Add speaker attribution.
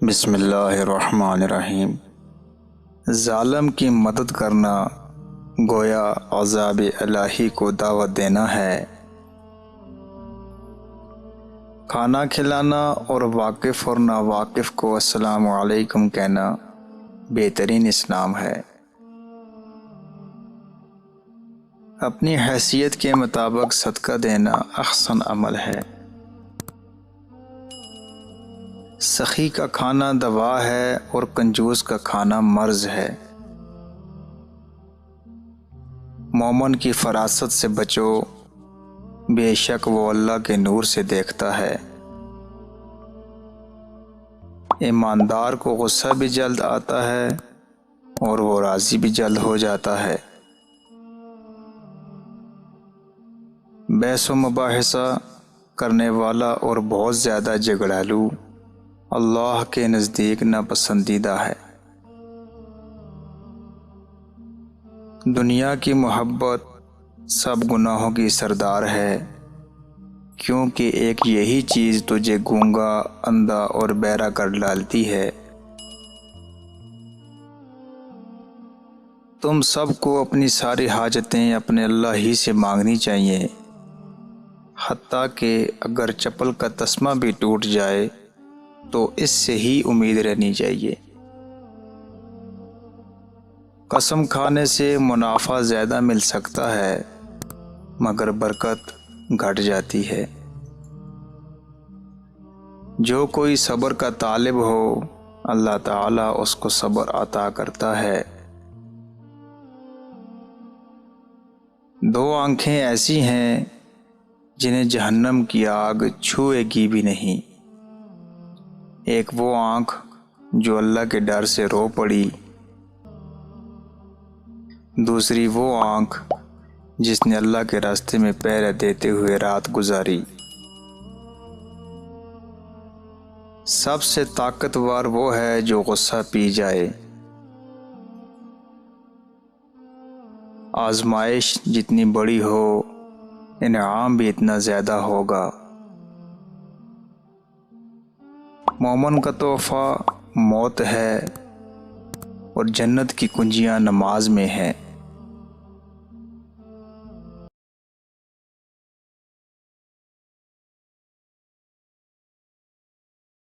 Speaker 1: بسم اللہ الرحمن الرحیم۔ ظالم کی مدد کرنا گویا عذاب الہی کو دعوت دینا ہے۔ کھانا کھلانا اور واقف اور ناواقف کو السلام علیکم کہنا بہترین اسلام ہے۔ اپنی حیثیت کے مطابق صدقہ دینا احسن عمل ہے۔ سخی کا کھانا دوا ہے اور کنجوس کا کھانا مرض ہے۔ مومن کی فراست سے بچو، بے شک وہ اللہ کے نور سے دیکھتا ہے۔ ایماندار کو غصہ بھی جلد آتا ہے اور وہ راضی بھی جلد ہو جاتا ہے۔ بحث و مباحثہ کرنے والا اور بہت زیادہ جھگڑالو اللہ کے نزدیک ناپسندیدہ ہے۔ دنیا کی محبت سب گناہوں کی سردار ہے، کیونکہ ایک یہی چیز تجھے گونگا، اندھا اور بہرا کر ڈالتی ہے۔ تم سب کو اپنی ساری حاجتیں اپنے اللہ ہی سے مانگنی چاہیے، حتیٰ کہ اگر چپل کا تسمہ بھی ٹوٹ جائے تو اس سے ہی امید رہنی چاہیے۔ قسم کھانے سے منافع زیادہ مل سکتا ہے مگر برکت گھٹ جاتی ہے۔ جو کوئی صبر کا طالب ہو اللہ تعالیٰ اس کو صبر عطا کرتا ہے۔ دو آنکھیں ایسی ہیں جنہیں جہنم کی آگ چھوئے گی بھی نہیں۔ ایک وہ آنکھ جو اللہ کے ڈر سے رو پڑی، دوسری وہ آنکھ جس نے اللہ کے راستے میں پہرے دیتے ہوئے رات گزاری۔ سب سے طاقتور وہ ہے جو غصہ پی جائے۔ آزمائش جتنی بڑی ہو انعام بھی اتنا زیادہ ہوگا۔ مومن کا تحفہ موت ہے اور جنت کی کنجیاں نماز میں ہیں۔